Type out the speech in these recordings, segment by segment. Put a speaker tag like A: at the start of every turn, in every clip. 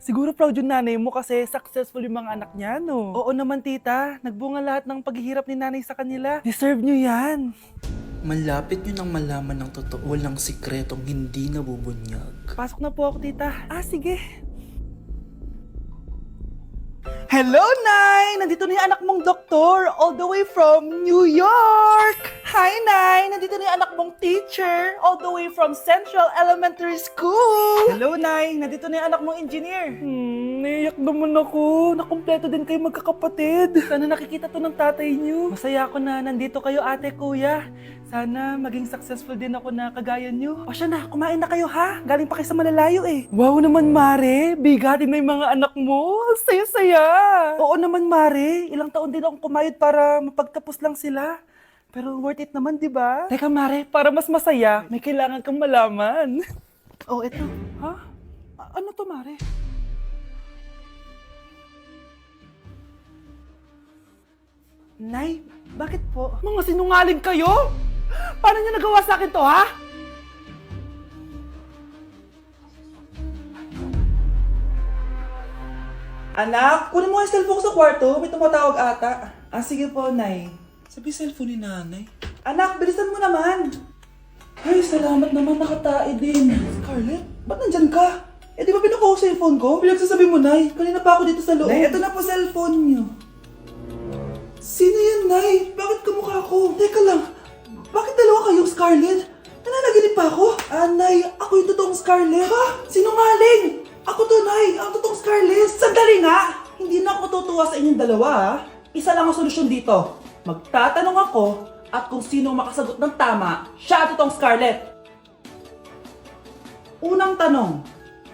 A: Siguro proud yung nanay mo kasi successful yung mga anak niya, no? Oo naman, tita. Nagbunga lahat ng paghihirap ni nanay sa kanila. Deserve nyo yan.
B: Malapit nyo nang malaman ng totoo, walang sikretong hindi nabubunyag.
A: Pasok na po ako, tita. Sige. Hello, Nay! Nandito na yung anak mong doktor, all the way from New York! Hi, Nay! Nandito na yung anak mong teacher, all the way from Central Elementary School! Hello, Nay! Nandito na yung anak mong engineer. Naiyak naman ako. Nakumpleto din kayo magkakapatid. Sana nakikita to ng tatay niyo. Masaya ako na nandito kayo, ate, kuya. Sana maging successful din ako na kagaya nyo. O siya na, kumain na kayo ha? Galing pa kayo sa malalayo eh. Wow naman, Mare. Bigatin na yung mga anak mo. Saya-saya. Oo naman, Mare. Ilang taon din akong kumayod para mapagtapos lang sila. Pero worth it naman, di ba? Teka, Mare, para mas masaya, may kailangan kang malaman. Oh, eto. Ha? Ano to, Mare? Nay, bakit po? Mga sinungaling kayo? Paano niyo nagawa sa akin to, ha? Anak, kunin mo yung cellphone ko sa kwarto. May tumatawag ata. Sige po, Nay.
B: Sabi cellphone ni nanay.
A: Anak, bilisan mo naman. Ay, salamat naman. Nakatae din. Scarlett, ba't nandyan ka? Di ba pinukuha ko sa cellphone ko? Pinagsasabi mo, Nay. Kanina pa ako dito sa loob. Nay, eto na po cellphone niyo. Sino yan, Nay? Bakit kamukha ko? Teka lang. Bakit dalawa kayong Scarlett? Nananaginip pa ako? Nay, ako yung totoong Scarlett. Ha? Sinungaling! Ako to, Nay. Ang totoong Scarlett. Sandali nga! Hindi na ako tutuwa sa inyong dalawa, ha? Isa lang ang solusyon dito. Magtatanong ako at kung sino makasagot ng tama, siya ang totoong Scarlett. Unang tanong,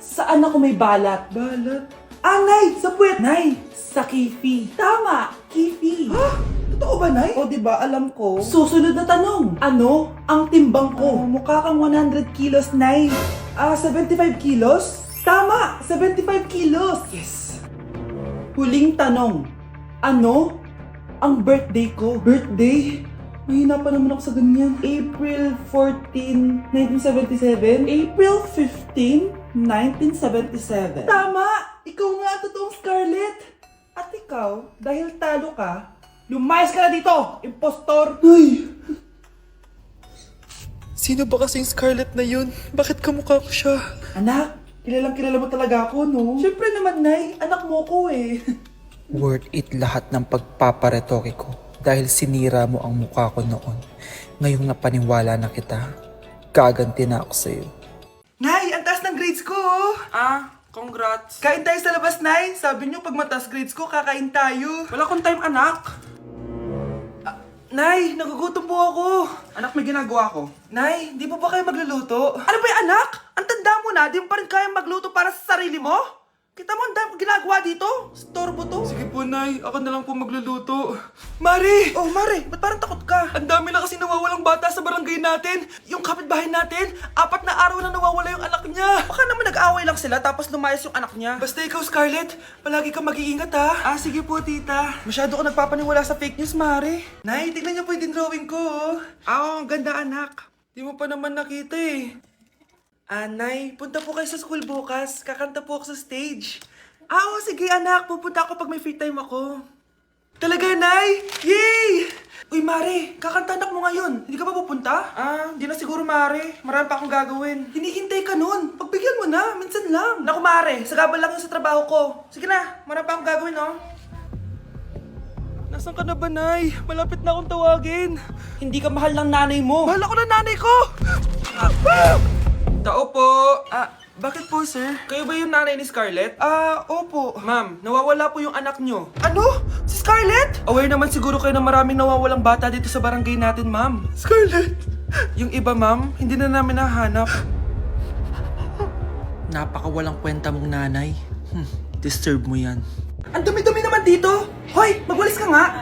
A: saan ako may balat? Balat? Nay! Sa puwet! Nay! Sa kifi. Tama! Kifi. Ha? Totoo ba, Nay? O, diba? Alam ko. Susunod na tanong. Ano ang timbang ko? Mukha kang 100 kilos, Nay. 75 kilos? Tama! 75 kilos! Yes! Huling tanong. Ano ang birthday ko? Birthday? Mahina pa naman ako sa ganyan. April 14, 1977? April 15, 1977. Tama! Ikaw nga ang totoong Scarlett! At ikaw, dahil talo ka, lumayas ka na dito, impostor! Ay!
B: Sino ba kasing Scarlett na yun? Bakit kamukha ko siya?
A: Anak, kilalang kilala mo talaga ako, no? Siyempre naman, Nay. Anak mo ko eh.
B: Worth it lahat ng pagpaparetoke ko dahil sinira mo ang mukha ko noon. Ngayong napaniwala na kita, gaganti na ako sa'yo.
A: Nay, ang taas ng grades ko, oh.
B: Congrats.
A: Kain tayo sa labas, Nay. Sabi niyo, pag mataas grades ko, kakain tayo.
B: Wala akong time, anak.
A: Nay, nagugutom po ako.
B: Anak, may ginagawa ko.
A: Nay, di po ba kayo magluluto? Ano ba yung anak? Ang tanda mo na, di mo pa rin kaya magluto para sa sarili mo? Kita mo ang dami ginagawa dito? Storbo to.
B: Sige po, Nay. Ako na lang po magluluto.
A: Mari! Oh, Mari, ba't parang takot ka?
B: Ang dami na kasi nawawalang bata sa barangay natin.
A: Yung kapitbahay natin, 4 na araw na nawawala yung anak niya. Baka naman nag-away lang sila tapos lumayas yung anak niya.
B: Basta ikaw, Scarlett, palagi kang mag-iingat, ha?
A: Sige po, tita. Masyado ko nagpapaniwala sa fake news, Mari. Nay, tignan niyo po yung drawing ko, oh. Ang ganda, anak.
B: Di mo pa naman nakita, eh.
A: Nay, punta po kayo sa school bukas. Kakanta po ako sa stage. Sige, anak. Pupunta ako pag may free time ako. Talaga, Nay? Yay! Uy, Mare, kakanta anak mo ngayon. Hindi ka ba pupunta? Hindi na siguro, Mare. Marami pa akong gagawin. Hinihintay ka nun. Pagbigyan mo na. Minsan lang. Naku, Mare. Sagabal lang yun sa trabaho ko. Sige na. Marami pa akong gagawin, no?
B: Nasaan ka na ba, Nay? Malapit na akong tawagin.
A: Hindi ka mahal ng nanay mo.
B: Mahal ako ng nanay ko! Tao po!
A: Bakit po, sir?
B: Kayo ba yung nanay ni Scarlett?
A: Opo.
B: Ma'am, nawawala po yung anak nyo.
A: Ano? Si Scarlett?
B: Aware naman siguro kayo na maraming nawawalang bata dito sa barangay natin, ma'am.
A: Scarlett?
B: Yung iba, ma'am, hindi na namin nahanap. Napakawalang kwenta mong nanay. Disturb mo yan.
A: Ang dumi-dumi naman dito. Hoy, magwalis ka nga.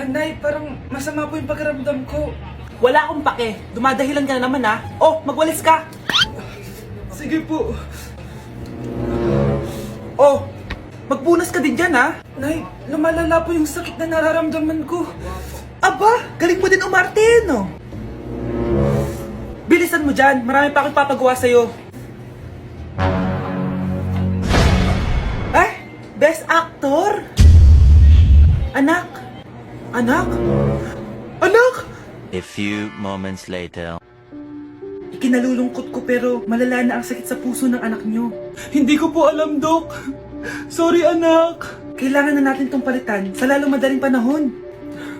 A: Nay, parang masama po yung pakiramdam ko. Wala akong pake. Dumadahilan ka na naman, ha? Oh, magwalis ka.
B: Sige po.
A: Oh, magpunas ka din dyan, ha? Nay, lumalala po yung sakit na nararamdaman ko. Aba, galing mo din umarte, no? Bilisan mo dyan. Marami pa akong papagawa sa'yo. Best Actor? Anak? Anak? Anak?
C: A few moments later.
A: Ikinalulungkot ko pero malala na ang sakit sa puso ng anak nyo. Hindi ko po alam, Dok. Sorry, anak. Kailangan na natin tong palitan sa lalong madaling panahon.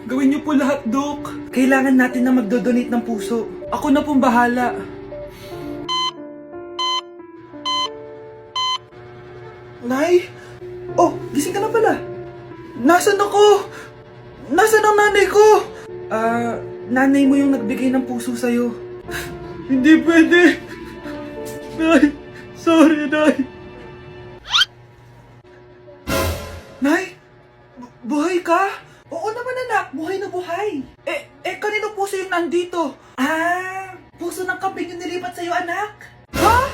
A: Gawin niyo po lahat, Dok. Kailangan natin na magdodonate ng puso. Ako na pong bahala. Nay? Oh, gising ka na pala. Nasaan ako? Nasaan ang nanay ko? Nanay mo yung nagbigay ng puso sa'yo. Hindi pwede. Nay, sorry, Nay. Nay, buhay ka? Oo naman, anak, buhay na buhay. Kanino puso yung nandito? Puso ng kambing yung nilipat sa'yo, anak. Ha?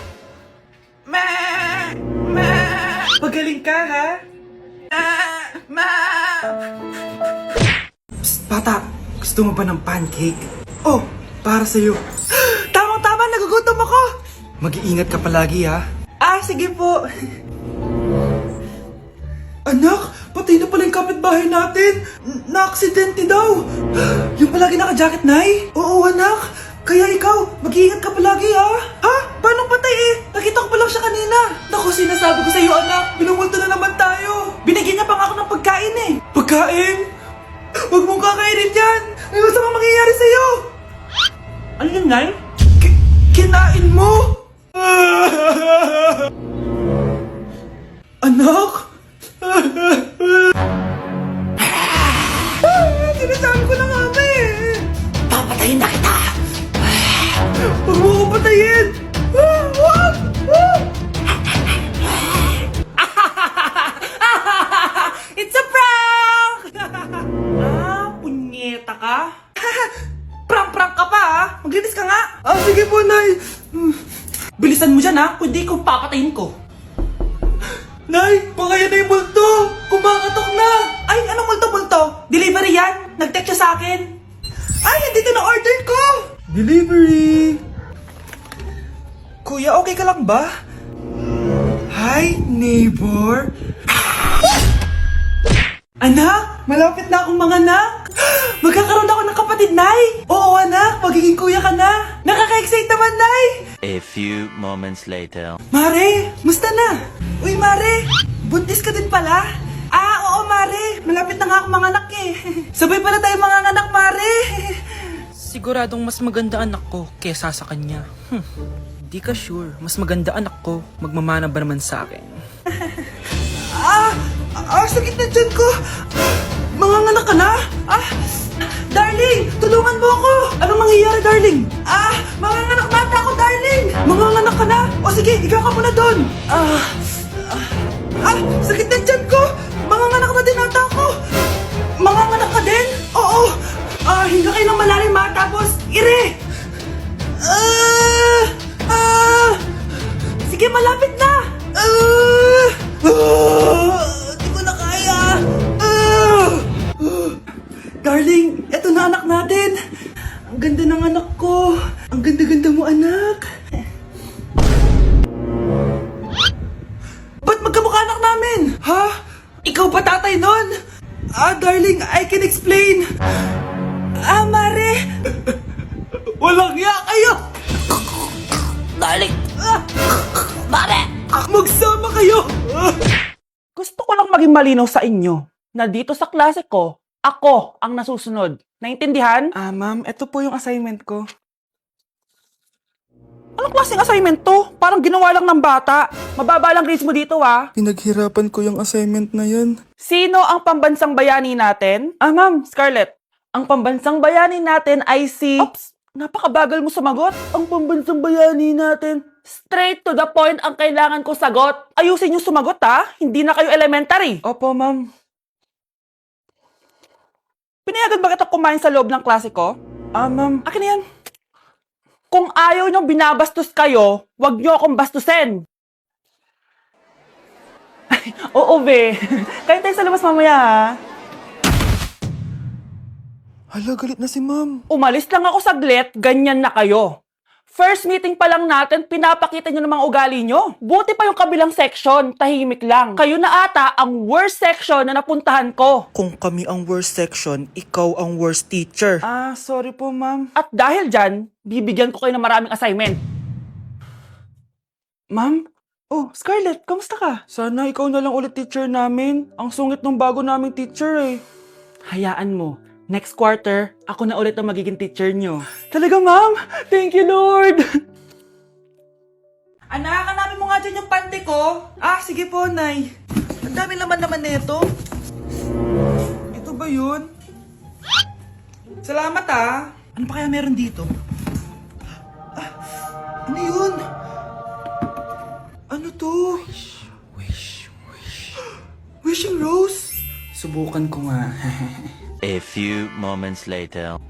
A: Pagaling ka, ha? Psst, bata, gusto mo ba ng pancake? Oh, para sa'yo. Tama-tama, nagugutom ako. Mag-iingat ka palagi, ha? Sige po. Anak, patay na pala yung kapitbahay natin. Na-aksidente daw. Yung palagi naka-jacket, Nay? Oo, anak. Kaya ikaw, mag-iingat ka palagi, ha? Ha? Paano patay eh? Nakita ko pa lang siya kanina. Naku, sinasabi ko sa iyo, anak. Binumulto na naman tayo. Binigyan niya pa nga ako ng pagkain eh. Pagkain? Huwag mong kakainin yan. May masama mangyayari sa iyo. Ano yun, Nay? Kinain mo? Anak? Sinasabi ko na nga ba eh. Papatayin na kita. Huwag mo ko patayin. Wag! It's a prank! Punyeta ka? Prank-prank ka pa, ha? Maglinis ka nga. Sige po, Nay. Bilisan mo dyan, ha? Kundi ko papatayin ko. Nay, pakaya na yung multo. Kumakatok na. Ay, anong multo-multo? Delivery yan. Nag-text siya sa akin. Ay, nandito na order ko. Delivery. Kuya, okay ka lang ba? Hi, neighbor. Anak, malapit na akong manganak. Magkakaroon ako ng kapatid, Nay. Oo, anak, magiging kuya ka na. Nakaka-excite naman, Nay.
C: A few moments later.
A: Mare, musta na? Uy, Mare, buntis ka din pala? Oo, Mare, malapit na nga akong manganak eh. Sabay pala tayo manganganak, Mare.
B: Siguradong mas maganda anak ko kesa sa kanya. Di ka sure, mas maganda anak ko. Magmamana ba naman sa akin?
A: Sakit na dyan ko. Manganganak ka na? Darling, tulungan mo ako. Anong mangyayari, darling? Manganganak bata ako, darling. Manganganak ka na? O sige, ikaw ka muna doon. Sakit na dyan ko. Manganganak na din ata ako. Manganganak ka din? Oo. Hinga kayo ng malalim, ha? Tapos, ire. Sige, malapit na. Di ko na kaya. Darling, eto na anak natin. Ang ganda ng anak ko. Ang ganda-ganda mo, anak. Ba't magkamukha anak namin? Ha? Ikaw ba tatay nun? Darling, I can explain. Mare. Walang hiya kayo. Darling. Mare. Magsama kayo. Gusto ko lang maging malinaw sa inyo na dito sa klase ko, ako ang nasusunod. Naintindihan? Ma'am, ito po yung assignment ko. Anong klaseng assignment to? Parang ginawa lang ng bata. Mababa lang grades mo dito, ha?
D: Pinaghirapan ko yung assignment na yan.
A: Sino ang pambansang bayani natin? Ma'am, Scarlett. Ang pambansang bayani natin ay si... Oops! Napakabagal mo sumagot. Ang pambansang bayani natin. Straight to the point ang kailangan ko sagot. Ayusin yung sumagot, ha? Hindi na kayo elementary. Opo, ma'am. Pinayagan ba kita kumain sa loob ng klase ko? Ma'am. Akin na yan. Kung ayaw niyong binabastos kayo, wag niyo akong bastusin. Oo, be. Kain tayo sa labas mamaya, ha?
D: Hala, galit na si ma'am.
A: Umalis lang ako saglit, ganyan na kayo. First meeting pa lang natin, pinapakita nyo ng mga ugali nyo. Buti pa yung kabilang section, tahimik lang. Kayo na ata ang worst section na napuntahan ko.
B: Kung kami ang worst section, ikaw ang worst teacher.
A: Ah, sorry po, ma'am. At dahil dyan, bibigyan ko kayo ng maraming assignment. Ma'am? Oh, Scarlett, kamusta ka? Sana ikaw na lang ulit teacher namin. Ang sungit ng bago naming teacher eh. Hayaan mo. Next quarter, ako na ulit ang magiging teacher nyo. Talaga, ma'am? Thank you, Lord! Anak, hanapin mo nga dyan yung pante ko. Ah, sige po, Nay. Ang dami naman nito. Ito ba yun? Salamat, ah. Ano pa kaya meron dito? Ah, ano yun? Ano to? Wishing Rose? Subukan ko nga.
C: A few moments later.